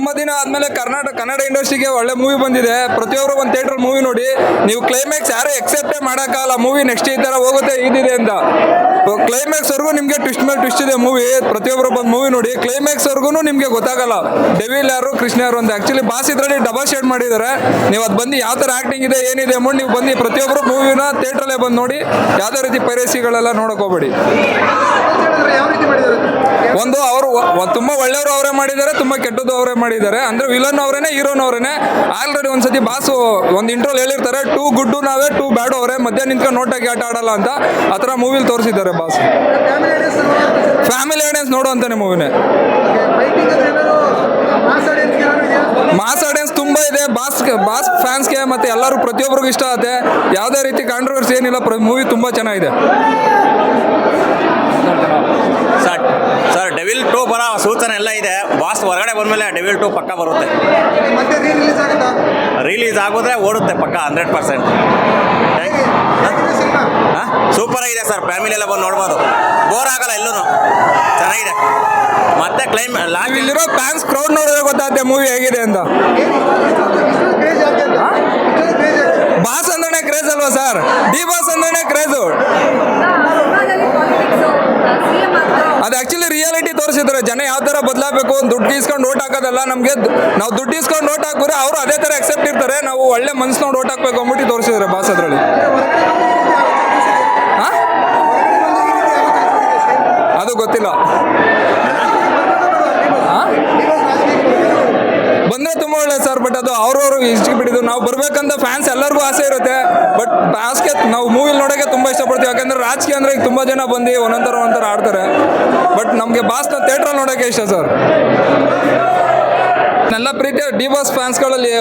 ತುಂಬ ದಿನ ಆದಮೇಲೆ ಕನ್ನಡ ಇಂಡಸ್ಟ್ರಿಗೆ ಒಳ್ಳೆ ಮೂವಿ ಬಂದಿದೆ. ಪ್ರತಿಯೊಬ್ಬರು ಒಂದು ಥಿಯೇಟರ್ ಮೂವಿ ನೋಡಿ. ನೀವು ಕ್ಲೈಮ್ಯಾಕ್ಸ್ ಯಾರು ಎಕ್ಸೆಪ್ಟೇ ಮಾಡೋಕ್ಕಾಗಲ್ಲ ಮೂವಿ ನೆಕ್ಸ್ಟ್ ಈ ಥರ ಹೋಗುತ್ತೆ ಇದಿದೆ ಅಂತ. ಕ್ಲೈಮ್ಯಾಕ್ಸ್ವರೆಗೂ ನಿಮಗೆ ಟ್ವಿಸ್ಟ್ ಮೇಲೆ ಟ್ವಿಸ್ಟ್ ಇದೆ ಮೂವಿ. ಪ್ರತಿಯೊಬ್ಬರು ಬಂದು ಮೂವಿ ನೋಡಿ, ಕ್ಲೈಮ್ಯಾಕ್ಸ್ವರೆಗೂ ನಿಮಗೆ ಗೊತ್ತಾಗಲ್ಲ ಡೆವಿಲ್ ಯಾರು ಕೃಷ್ಣ ಯಾರು ಅಂತ. ಆ್ಯಕ್ಚುಲಿ ಬಾಸ್ ಇದರಲ್ಲಿ ಡಬಲ್ ಶೇಡ್ ಮಾಡಿದ್ದಾರೆ. ನೀವು ಅದು ಬಂದು ಯಾವ ಥರ ಆ್ಯಕ್ಟಿಂಗ್ ಇದೆ ಏನಿದೆ ಅಮೌಂಟ್ ನೀವು ಬಂದು ಪ್ರತಿಯೊಬ್ಬರು ಮೂವಿನ ಥಿಯೇಟ್ರಲ್ಲೇ ಬಂದು ನೋಡಿ. ಯಾವುದೇ ರೀತಿ ಪೈರಸಿಗಳೆಲ್ಲ ನೋಡೋಕೆ ಹೋಗಬೇಡಿ. ಒಂದು ಅವರು ತುಂಬ ಒಳ್ಳೆಯವರು ಅವರೇ ಮಾಡಿದ್ದಾರೆ, ತುಂಬ ಕೆಟ್ಟದ್ದು ಅವರೇ ಮಾಡಿದ್ದಾರೆ. ಅಂದರೆ ವಿಲನ್ ಅವರೇನೆ, ಹೀರೋನ್ ಅವರೇನೆ. ಆಲ್ರೆಡಿ ಒಂದ್ಸತಿ ಬಾಸು ಒಂದು ಇಂಟ್ರೋಲ್ ಹೇಳಿರ್ತಾರೆ, ಟೂ ಗುಡ್ಡು ನಾವೇ, ಟೂ ಬ್ಯಾಡು ಅವರೇ, ಮಧ್ಯ ನಿಂತ್ಕೊಂಡು ನೋಟಾಗಿ ಆಟ ಆಡಲ್ಲ ಅಂತ. ಆ ಥರ ಮೂವಿಲಿ ತೋರಿಸಿದ್ದಾರೆ ಬಾಸ್. ಫ್ಯಾಮಿಲಿ ಆಡಿಯನ್ಸ್ ನೋಡುವಂತಾನೆ ಮೂವಿನೇ. ಮಾಸ್ ಆಡಿಯನ್ಸ್ ತುಂಬ ಇದೆ ಬಾಸ್ ಫ್ಯಾನ್ಸ್ಗೆ, ಮತ್ತು ಎಲ್ಲರೂ ಪ್ರತಿಯೊಬ್ಬರಿಗೂ ಇಷ್ಟ ಆಗುತ್ತೆ. ಯಾವುದೇ ರೀತಿ ಕಾಂಟ್ರವರ್ಸಿ ಏನಿಲ್ಲ. ಮೂವಿ ತುಂಬ ಚೆನ್ನಾಗಿದೆ ಸರ್. ಡೆವಿಲ್ 2 ಬರೋ ಸೂಚನೆ ಎಲ್ಲ ಇದೆ. ಬಾಸ್ ಹೊರಗಡೆ ಬಂದಮೇಲೆ ಡೆವಿಲ್ 2 ಪಕ್ಕ ಬರುತ್ತೆ. ರಿಲೀಸ್ ಆಗೋದ್ರೆ ಓಡುತ್ತೆ ಪಕ್ಕ 100%. ಸೂಪರ್ ಆಗಿದೆ ಸರ್. ಫ್ಯಾಮಿಲಿ ಎಲ್ಲ ಬಂದು ನೋಡ್ಬೋದು, ಬೋರ್ ಆಗಲ್ಲ, ಎಲ್ಲೂ ಚೆನ್ನಾಗಿದೆ. ಮತ್ತೆ ಇಲ್ಲಿರೋ ಫ್ಯಾನ್ಸ್ ಕ್ರೌಡ್ ನೋಡಿದ್ರೆ ಗೊತ್ತಾಗುತ್ತೆ ಮೂವಿ ಹೇಗಿದೆ ಅಂತ. ಬಾಸ್ ಅಂದ್ರೆ ಕ್ರೇಜ್ ಅಲ್ವಾ ಸರ್? ಡಿ ಬಾಸ್ ಅಂದ್ರೆ ಕ್ರೇಜು. ಅದು ಆ್ಯಕ್ಚುಲಿ ರಿಯಾಲಿಟಿ ತೋರಿಸಿದ್ರೆ ಜನ ಯಾವ ಥರ ಬದಲಾಗಬೇಕು. ದುಡ್ಡು ಇಸ್ಕೊಂಡು ಓಟ್ ಹಾಕೋದಲ್ಲ ನಮಗೆ. ನಾವು ದುಡ್ಡು ಇಸ್ಕೊಂಡು ಓಟ್ ಹಾಕಿದ್ರೆ ಅವರು ಅದೇ ಥರ ಎಕ್ಸೆಪ್ಟ್ ಇರ್ತಾರೆ. ನಾವು ಒಳ್ಳೆ ಮನ್ಸು ನೋಡಿ ಓಟ್ ಹಾಕ್ಬೇಕು ಅಂದ್ಬಿಟ್ಟು ತೋರಿಸಿದ್ದಾರೆ ಬಾಸ್ ಅದರಲ್ಲಿ. ಅದು ಗೊತ್ತಿಲ್ಲ. ಬಂದರೆ ತುಂಬ ಒಳ್ಳೆ ಸರ್. ಬಟ್ ಅದು ಅವ್ರವ್ರು ಇಷ್ಟ ಬಿಟ್ಟಿದ್ದು. ನಾವು ಬರಬೇಕಂತ ಫ್ಯಾನ್ಸ್ ಎಲ್ಲರಿಗೂ ಆಸೆ ಇರುತ್ತೆ. ಬಟ್ ಬಾಸ್ಗೆ ನಾವು ಮೂವಿಲಿ ನೋಡೋಕ್ಕೆ ತುಂಬ ಇಷ್ಟಪಡ್ತೀವಿ. ಯಾಕಂದರೆ ರಾಜಕೀಯ ಅಂದರೆ ಈಗ ತುಂಬ ಜನ ಬಂದು ಒಂದೊಂಥರ ಆಡ್ತಾರೆ. ಬಟ್ ನಮಗೆ ಬಾಸ್ನ ಥಿಯೇಟ್ರಲ್ಲಿ ನೋಡೋಕ್ಕೆ ಇಷ್ಟ ಸರ್. ಎಲ್ಲ ಪ್ರೀತಿಯ ಡಿ ಬಾಸ್ ಫ್ಯಾನ್ಸ್ಗಳಲ್ಲಿ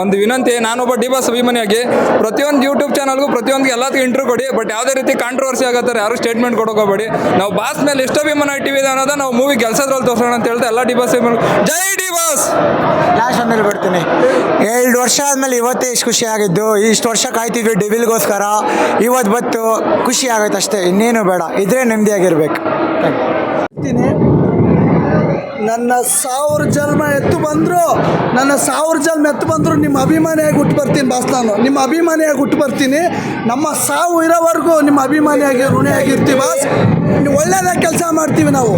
ಒಂದು ವಿನಂತಿ, ನಾನೊಬ್ಬ ಡಿ ಬಾಸ್ ಅಭಿಮಾನಿಯಾಗಿ ಪ್ರತಿಯೊಂದು ಯೂಟ್ಯೂಬ್ ಚಾನಲ್ಗೂ ಪ್ರತಿಯೊಂದು ಎಲ್ಲದಕ್ಕೂ ಇಂಟರ್ವ್ಯೂ ಕೊಡಿ. ಬಟ್ ಯಾವುದೇ ರೀತಿ ಕಾಂಟ್ರವರ್ಸಿ ಆಗತ್ತಾರೆ ಯಾರು ಸ್ಟೇಟ್ಮೆಂಟ್ ಕೊಡೋಕೋಬೇಡಿ. ನಾವು ಬಾಸ್ ಮೇಲೆ ಎಷ್ಟು ಅಭಿಮಾನ ಇಟ್ಟಿವಿ ಅನ್ನೋದು ನಾವು ಮೂವಿ ಕೆಲಸದ್ರಲ್ಲಿ ತೋರಿಸೋಣ ಅಂತ ಹೇಳ್ತಾ ಎಲ್ಲ ಡಿ ಬಾಸ್ ಜೈ ಡಿ ಬಾಸ್. ಲಾಸ್ಟ್ ಆಮೇಲೆ ಬಿಡ್ತೀನಿ. 2 ವರ್ಷ ಆದಮೇಲೆ ಇವತ್ತೇ ಇಷ್ಟು ಖುಷಿ ಆಗಿದ್ದು. ಇಷ್ಟು ವರ್ಷ ಕಾಯ್ತಿದ್ವಿ ಡೆವಿಲ್ಗೋಸ್ಕರ. ಇವತ್ತು ಬತ್ತು ಖುಷಿ ಆಗುತ್ತೆ ಅಷ್ಟೇ, ಇನ್ನೇನು ಬೇಡ. ಇದ್ರೆ ನೆಮ್ಮದಿಯಾಗಿರ್ಬೇಕು. ನನ್ನ 1000 ಜನ್ಮ ಎತ್ತು ಬಂದರೂ ನಿಮ್ಮ ಅಭಿಮಾನಿಯಾಗಿ ಹುಟ್ಟು ಬರ್ತೀನಿ ಬಾಸ್. ನಾನು ನಿಮ್ಮ ಅಭಿಮಾನಿಯಾಗಿ ಹುಟ್ಟು ಬರ್ತೀನಿ. ನಮ್ಮ ಸಾವು ಇರೋವರೆಗೂ ನಿಮ್ಮ ಅಭಿಮಾನಿಯಾಗಿ ಋಣಿಯಾಗಿರ್ತೀವಿ ಬಾಸ್. ಒಳ್ಳೆಯದಾಗಿ ಕೆಲಸ ಮಾಡ್ತೀವಿ ನಾವು.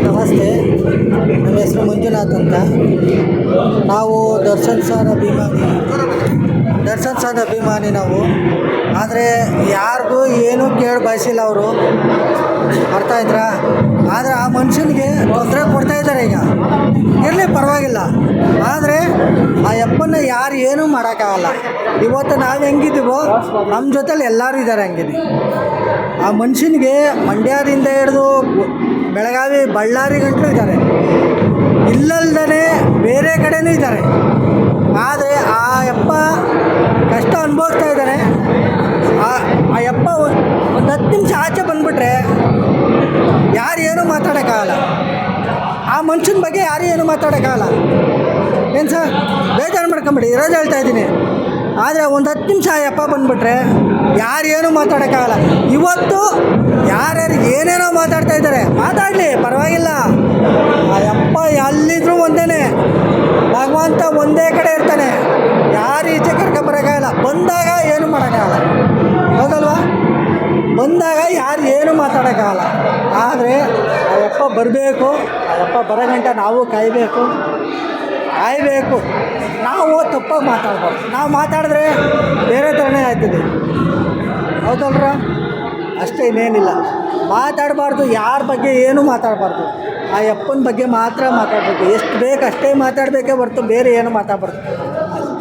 ನಮಸ್ತೆ, ನಮ್ಮ ಹೆಸರು ಮಂಜುನಾಥ್ ಅಂತ. ನಾವು ದರ್ಶನ್ ಸರ್ ಅಭಿಮಾನಿ ನಾವು. ಆದರೆ ಯಾರಿಗೂ ಏನೂ ಕೇಳಿ ಬಯಸಿಲ್ಲ ಅವರು, ಅರ್ಥ ಆಯ್ತಾ? ಆದರೆ ಆ ಮನುಷ್ಯನಿಗೆ ತೊಂದರೆ ಕೊಡ್ತಾಯಿದ್ದಾರೆ ಈಗ. ಇರಲಿ ಪರವಾಗಿಲ್ಲ, ಆದರೆ ಆ ಯಪ್ಪನ್ನ ಯಾರು ಏನೂ ಮಾಡೋಕ್ಕಾಗಲ್ಲ. ಇವತ್ತು ನಾವು ಹೆಂಗಿದ್ದೀವೋ ನಮ್ಮ ಜೊತೆಲಿ ಎಲ್ಲರೂ ಇದ್ದಾರೆ ಹಂಗಿದ್ದೀವಿ. ಆ ಮನುಷ್ಯನಿಗೆ ಮಂಡ್ಯದಿಂದ ಹಿಡಿದು ಬೆಳಗಾವಿ ಬಳ್ಳಾರಿ ಗಂಟಲು ಇದ್ದಾರೆ, ಇಲ್ಲಲ್ದೇ ಬೇರೆ ಕಡೆನೂ ಇದ್ದಾರೆ. ಆದರೆ ಆ ಯಪ್ಪ ಕಷ್ಟ ಅನುಭವಿಸ್ತಾ ಇದ್ದಾನೆ. ಆ ಯಪ್ಪ ಒಂದು 10 ನಿಮಿಷ ಆಚೆ ಬಂದುಬಿಟ್ರೆ ಯಾರು ಏನೂ ಮಾತಾಡೋಕ್ಕಾಗಲ್ಲ. ಆ ಮನುಷ್ಯನ ಬಗ್ಗೆ ಯಾರು ಏನೂ ಮಾತಾಡೋಕ್ಕಾಗಲ್ಲ. ಏನು ಸರ್, ಬೇಜಾರು ಮಾಡ್ಕೊಂಬಿಡಿ, ಇರೋದು ಹೇಳ್ತಾ ಇದ್ದೀನಿ. ಆದರೆ ಒಂದು 10 ನಿಮಿಷ ಆ ಯಪ್ಪ ಬಂದುಬಿಟ್ರೆ ಯಾರು ಏನೂ ಮಾತಾಡೋಕ್ಕಾಗಲ್ಲ. ಇವತ್ತು ಯಾರ್ಯಾರು ಏನೇನೋ ಮಾತಾಡ್ತಾ ಇದ್ದಾರೆ, ಮಾತಾಡಲಿ ಪರವಾಗಿಲ್ಲ. ಆ ಯಪ್ಪ ಎಲ್ಲಿದ್ರೂ ಒಂದೇ, ಭಗವಂತ ಒಂದೇ ಕಡೆ ಇರ್ತಾನೆ. ಯಾರು ಈಚೆ ಕರ್ಕೊಂಬರೋಕ್ಕಾಗಲ್ಲ. ಬಂದಾಗ ಏನು ಮಾಡೋಕ್ಕಾಗಲ್ಲ, ಹೌದಲ್ವಾ? ಬಂದಾಗ ಯಾರು ಏನು ಮಾತಾಡೋಕ್ಕಾಗಲ್ಲ. ಆದರೆ ಆ ಯಪ್ಪ ಬರಬೇಕು. ಆ ಯಪ್ಪ ಬರೋ ಗಂಟೆ ನಾವು ಕಾಯಬೇಕು. ನಾವು ತಪ್ಪಾಗಿ ಮಾತಾಡ್ಬಾರ್ದು. ನಾವು ಮಾತಾಡಿದ್ರೆ ಬೇರೆ ಥರನೇ ಆಯ್ತದೆ, ಹೌದಲ್ರ? ಅಷ್ಟೇ, ಇನ್ನೇನಿಲ್ಲ. ಮಾತಾಡಬಾರ್ದು, ಯಾರ ಬಗ್ಗೆ ಏನೂ ಮಾತಾಡಬಾರ್ದು. ಆ ಯಪ್ಪನ ಬಗ್ಗೆ ಮಾತ್ರ ಮಾತಾಡಬೇಕು. ಎಷ್ಟು ಬೇಕು ಅಷ್ಟೇ ಮಾತಾಡಬೇಕೇ ಹೊರತು ಬೇರೆ ಏನು ಮಾತಾಡಬಾರ್ದು.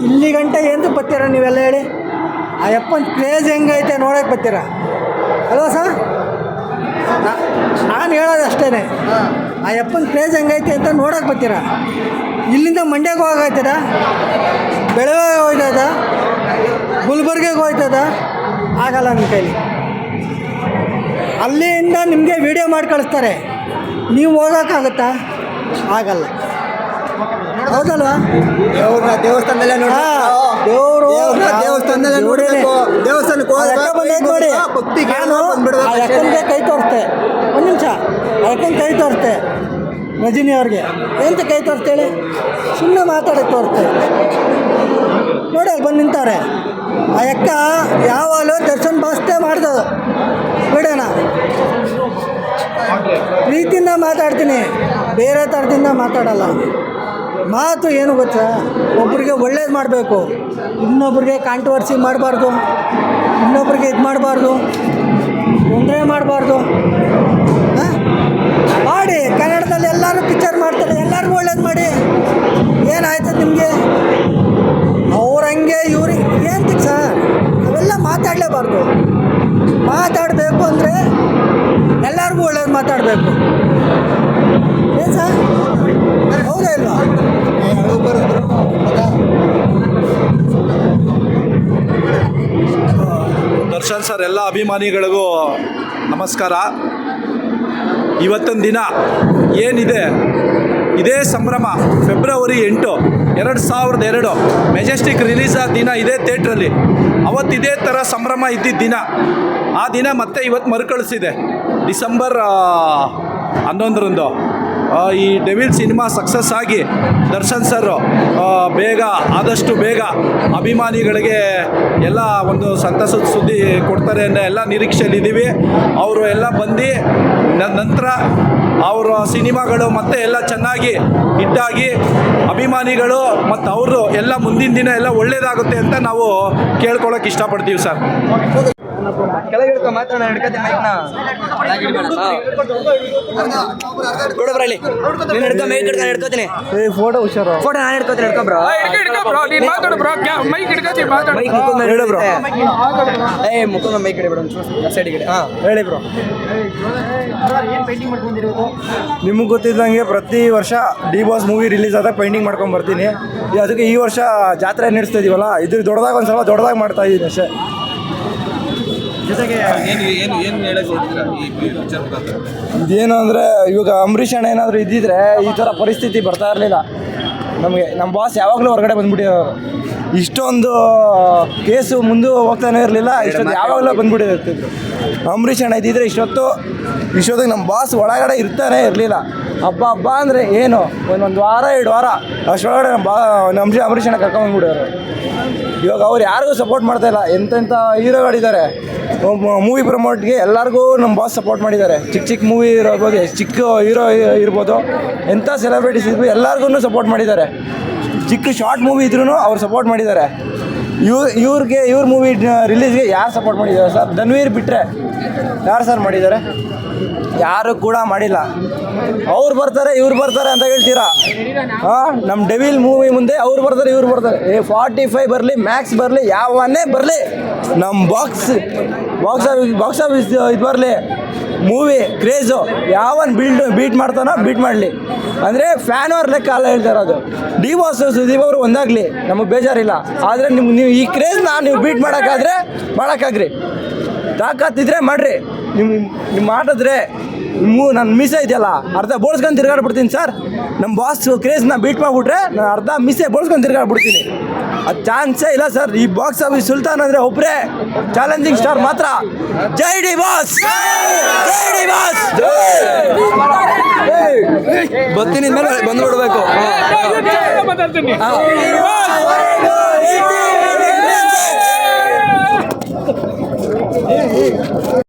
ಇಲ್ಲಿ ಗಂಟೆ ಏನು ಬರ್ತೀರ ನೀವೆಲ್ಲ ಹೇಳಿ? ಆ ಯಪ್ಪನ ಕ್ರೇಜ್ ಹೆಂಗೈತೆ ನೋಡೋಕೆ ಬರ್ತೀರಾ ಅಲ್ವಾ ಸರ್? ನಾನು ಹೇಳೋದು ಅಷ್ಟೇ, ಆ ಯಪ್ಪನ ಕ್ರೇಜ್ ಹೆಂಗೈತೆ ಅಂತ ನೋಡೋಕೆ ಬರ್ತೀರಾ? ಇಲ್ಲಿಂದ ಮಂಡ್ಯಕ್ಕೆ ಹೋಗಾಯ್ತದ, ಬೆಳಗಾವಿಗೆ ಹೋಯ್ತದ, ಗುಲ್ಬರ್ಗಿಗೆ ಹೋಯ್ತದ, ಆಗಲ್ಲ ನಿಮ್ಮ ಕೈಲಿ. ಅಲ್ಲಿಂದ ನಿಮಗೆ ವೀಡಿಯೋ ಮಾಡಿ ಕಳಿಸ್ತಾರೆ, ನೀವು ಹೋಗೋಕ್ಕಾಗುತ್ತಾ? ಆಗಲ್ಲ, ಹೌದಲ್ವಾ? ದೇವಸ್ಥಾನದಲ್ಲೇ ನೋಡಿ, ದೇವಸ್ಥಾನದಲ್ಲೇ ನೋಡಬೇಕು. ದೇವಸ್ಥಾನಕ್ಕೆ ನೋಡಿ, ನಾನು ಆ ಯಕ್ಕನಿಗೆ ಕೈ ತೋರಿಸ್ತೆ. ಒಂದು ನಿಮಿಷ, ಆ ಯಕ್ಕನ ಕೈ ತೋರಿಸ್ತೆ. ರಜನಿ ಅವ್ರಿಗೆ ಎಂತ ಕೈ ತೋರಿಸ್ತೇಳಿ ಸುಮ್ಮನೆ ಮಾತಾಡೋಕ್ಕೆ ತೋರಿಸ್ತೇವೆ ನೋಡಿ ಅಲ್ಲಿ ಬಂದು ನಿಂತವ್ರೆ ಆ ಅಕ್ಕ ಯಾವಾಗಲೂ ದರ್ಶನ್ ಬಾಸ್ತೆ ಮಾಡ್ದದು ಬಿಡೋಣ ಪ್ರೀತಿಯಿಂದ ಮಾತಾಡ್ತೀನಿ ಬೇರೆ ಥರದಿಂದ ಮಾತಾಡಲ್ಲ ಮಾತು ಏನು ಗೊತ್ತಾ ಒಬ್ರಿಗೆ ಒಳ್ಳೇದು ಮಾಡಬೇಕು ಇನ್ನೊಬ್ರಿಗೆ ಕಾಂಟ್ರವರ್ಸಿ ಮಾಡಬಾರ್ದು ಇನ್ನೊಬ್ರಿಗೆ ಇದು ಮಾಡಬಾರ್ದು ತೊಂದರೆ ಮಾಡಬಾರ್ದು ಮಾಡಿ ಕನ್ನಡದಲ್ಲಿ ಎಲ್ಲರೂ ಪಿಕ್ಚರ್ ಮಾಡ್ತಾರೆ ಎಲ್ಲರಿಗೂ ಒಳ್ಳೇದು ಮಾಡಿ ಏನಾಯ್ತದೆ ನಿಮಗೆ ಅವ್ರಂಗೆ ಇವ್ರಿಗೆ ಏನಂತಿಗೆ ಸರ್ ಅವೆಲ್ಲ ಮಾತಾಡಲೇಬಾರ್ದು ಮಾತಾಡಬೇಕು ಅಂದರೆ ಎಲ್ಲರಿಗೂ ಒಳ್ಳೇದು ಮಾತಾಡಬೇಕು ಏನು ಸರ್ ಹೌದಾ ಇಲ್ವಾ ದರ್ಶನ್ ಸರ್ ಎಲ್ಲ ಅಭಿಮಾನಿಗಳಿಗೂ ನಮಸ್ಕಾರ. ಇವತ್ತಿನ ದಿನ ಏನಿದೆ ಇದೇ ಸಂಭ್ರಮ ಫೆಬ್ರವರಿ 8 2002 ಮೆಜೆಸ್ಟಿಕ್ ರಿಲೀಸ್ ಆದ ದಿನ ಇದೇ ಥಿಯೇಟ್ರಲ್ಲಿ ಅವತ್ತು ಇದೇ ಥರ ಸಂಭ್ರಮ ಇದ್ದಿದ್ದ ದಿನ ಆ ದಿನ ಮತ್ತೆ ಇವತ್ತು ಮರುಕಳಿಸಿದೆ ಡಿಸೆಂಬರ್ 11ರಂದು ಈ ಡೆವಿಲ್ ಸಿನಿಮಾ ಸಕ್ಸಸ್ ಆಗಿ ದರ್ಶನ್ ಸರ್ ಬೇಗ ಆದಷ್ಟು ಬೇಗ ಅಭಿಮಾನಿಗಳಿಗೆ ಎಲ್ಲ ಒಂದು ಸಂತಸದ ಸುದ್ದಿ ಕೊಡ್ತಾರೆ ಅನ್ನೋ ಎಲ್ಲ ನಿರೀಕ್ಷೆಯಲ್ಲಿದ್ದೀವಿ. ಅವರು ಎಲ್ಲ ಬಂದು ನಂತರ ಅವರ ಸಿನಿಮಾಗಳು ಮತ್ತೆ ಎಲ್ಲ ಚೆನ್ನಾಗಿ ಹಿಟ್ಟಾಗಿ ಅಭಿಮಾನಿಗಳು ಮತ್ತು ಅವರು ಎಲ್ಲ ಮುಂದಿನ ದಿನ ಎಲ್ಲ ಒಳ್ಳೆಯದಾಗುತ್ತೆ ಅಂತ ನಾವು ಕೇಳ್ಕೊಳ್ಳೋಕೆ ಇಷ್ಟಪಡ್ತೀವಿ ಸರ್. ಕೆಳಗೆ ಹಿಡ್ಕೊ ಮಾತಾಡೋಣ ಹಿಡ್ಕತೆ ಮೈಕ್ನ ಕೊಡು ಬ್ರೋ ಇಲ್ಲಿ ನೀನು ಹಿಡ್ಕೊ ಮೈಕ್ ಹಿಡ್ಕೊಂಡು ಹಿಡ್ಕೋತೀನಿ ಫೋಟೋ ಹುಷಾರು ಫೋಟೋ ನಾನು ಹಿಡ್ಕೋತೀನಿ ಹಿಡ್ಕೊ ಬ್ರೋ ಮೈಕ್ ಮುಖದ ಹೇಳು ಬ್ರೋ. ಮುಖದ ಮೈಕ್ ಹಿಡಿ ಬಿಡು ಸೈಡ್ ಹಿಡಿ ಹಾಂ ಹೇಳಿ ಬ್ರೋ. ನಿಮಗೆ ಗೊತ್ತಿದ್ದಂಗೆ ಪ್ರತಿ ವರ್ಷ ಡಿ ಬಾಸ್ ಮೂವಿ ರಿಲೀಸ್ ಆದಾಗ ಪೇಂಟಿಂಗ್ ಮಾಡ್ಕೊಂಡು ಬರ್ತೀನಿ. ಅದಕ್ಕೆ ಈ ವರ್ಷ ಜಾತ್ರೆ ನಡೆಸ್ತಾ ಇದೀವಲ್ಲ ಇದು ದೊಡ್ಡದಾಗ ಒಂದು ಸ್ವಲ್ಪ ದೊಡ್ಡದಾಗಿ ಮಾಡ್ತಾ ಇದ್ದೀನಿ ಅಷ್ಟೇ. ಇದೇನು ಅಂದರೆ ಇವಾಗ ಅಂಬರೀಷ್ ಅಣ್ಣ ಏನಾದರೂ ಇದ್ದಿದ್ರೆ ಈ ಥರ ಪರಿಸ್ಥಿತಿ ಬರ್ತಾ ಇರಲಿಲ್ಲ ನಮಗೆ. ನಮ್ಮ ಬಾಸ್ ಯಾವಾಗಲೂ ಹೊರಗಡೆ ಬಂದ್ಬಿಟ್ಟಿರೋರು. ಇಷ್ಟೊಂದು ಕೇಸು ಮುಂದೆ ಹೋಗ್ತಾನೆ ಇರಲಿಲ್ಲ. ಇಷ್ಟೊಂದು ಯಾವಾಗಲೂ ಬಂದ್ಬಿಟ್ಟಿರ್ತಿದ್ರು. ಅಂಬರೀಷ್ ಅಣ್ಣ ಇದ್ದಿದ್ರೆ ಇಷ್ಟೊತ್ತಿಗೆ ನಮ್ಮ ಬಾಸ್ ಒಳಗಡೆ ಇರ್ತಾನೆ ಇರಲಿಲ್ಲ. ಹಬ್ಬ ಅಂದರೆ ಏನು ಒಂದು ವಾರ 2 ವಾರ ಅಷ್ಟೊಳಗಡೆ ನಮ್ಮ ಅಂಬರೀಷ್ ಅಣ್ಣ ಕರ್ಕೊಂಡ್ಬಂದ್ಬಿಡೋರು. ಇವಾಗ ಅವ್ರು ಯಾರಿಗೂ ಸಪೋರ್ಟ್ ಮಾಡ್ತಾಯಿಲ್ಲ. ಎಂತೆಂಥ ಹೀರೋಗಳಿದ್ದಾರೆ ಮೂವಿ ಪ್ರಮೋಟ್ಗೆ ಎಲ್ಲರಿಗೂ ನಮ್ಮ ಬಾಸ್ ಸಪೋರ್ಟ್ ಮಾಡಿದ್ದಾರೆ. ಚಿಕ್ಕ ಮೂವಿ ಇರ್ಬೋದು, ಚಿಕ್ಕ ಹೀರೋ ಇರ್ಬೋದು, ಎಂಥ ಸೆಲೆಬ್ರಿಟೀಸ್ ಇದ್ರು ಎಲ್ಲರಿಗೂ ಸಪೋರ್ಟ್ ಮಾಡಿದ್ದಾರೆ. ಚಿಕ್ಕ ಶಾರ್ಟ್ ಮೂವಿ ಇದ್ರೂ ಅವ್ರು ಸಪೋರ್ಟ್ ಮಾಡಿದ್ದಾರೆ. ಇವ್ರ ಮೂವಿ ರಿಲೀಸ್ಗೆ ಯಾರು ಸಪೋರ್ಟ್ ಮಾಡಿದ್ದಾರೆ ಸರ್? ಧನ್ವೀರ್ ಬಿಟ್ಟರೆ ಯಾರು ಸರ್ ಮಾಡಿದ್ದಾರೆ? ಯಾರು ಕೂಡ ಮಾಡಿಲ್ಲ. ಅವ್ರು ಬರ್ತಾರೆ ಇವ್ರು ಬರ್ತಾರೆ ಅಂತ ಹೇಳ್ತೀರಾ? ನಮ್ಮ ಡೆವಿಲ್ ಮೂವಿ ಮುಂದೆ ಅವ್ರು ಬರ್ತಾರೆ ಇವ್ರು ಬರ್ತಾರೆ. 45 ಬರಲಿ ಮ್ಯಾಕ್ಸ್ ಬರಲಿ ಯಾವನ್ನೇ ಬರಲಿ ನಮ್ಮ ಬಾಕ್ಸ್ ಆಫೀಸ್ ಇದು ಬರಲಿ ಮೂವಿ ಕ್ರೇಜು ಯಾವನ್ ಬೀಟ್ ಮಾಡ್ತಾನೋ ಬೀಟ್ ಮಾಡಲಿ ಅಂದರೆ ಫ್ಯಾನ್ ಅವ್ರ ಲೆಕ್ಕ ಅಲ್ಲ ಹೇಳ್ತಾ ಇರೋದು. ಡಿ ಬಾಸ್ ಸುದೀಪ್ ಅವರು ಒಂದಾಗಲಿ ನಮಗೆ ಬೇಜಾರಿಲ್ಲ. ಆದರೆ ನೀವು ಈ ಕ್ರೇಜ್ನ ನೀವು ಬೀಟ್ ಮಾಡೋಕ್ಕಾಗ್ರಿ. ತಾಕತ್ತಿದ್ರೆ ಮಾಡಿರಿ. ನಿಮ್ಮ ಮಾಡಿದ್ರೆ ನನ್ನ ಮೀಸೆ ಇದೆಯಲ್ಲ ಅರ್ಧ ಬೋಳ್ಸ್ಕೊಂಡು ತಿರ್ಗಾಡ್ಬಿಡ್ತೀನಿ ಸರ್. ನಮ್ಮ ಬಾಸ್ ಕ್ರೇಜ್ನ ಬೀಟ್ ಮಾಡಿಬಿಟ್ರೆ ನಾನು ಅರ್ಧ ಮೀಸೆ ಬೋಳ್ಸ್ಕೊಂಡು ತಿರ್ಗಾಡ್ಬಿಡ್ತೀನಿ. ಅದು ಚಾನ್ಸೇ ಇಲ್ಲ ಸರ್. ಈ ಬಾಕ್ಸ್ ಆಫೀಸ್ ಸುಲ್ತಾನ್ ಅಂದರೆ ಒಬ್ಬರೇ ಚಾಲೆಂಜಿಂಗ್ ಸ್ಟಾರ್ ಮಾತ್ರ. ಜೈ ಡಿ ಬಾಸ್, ಜೈ ಡಿ ಬಾಸ್. ಬರ್ತೀನಿ ಮೇಲೆ ಬಂದ್ಬಿಡ್ಬೇಕು.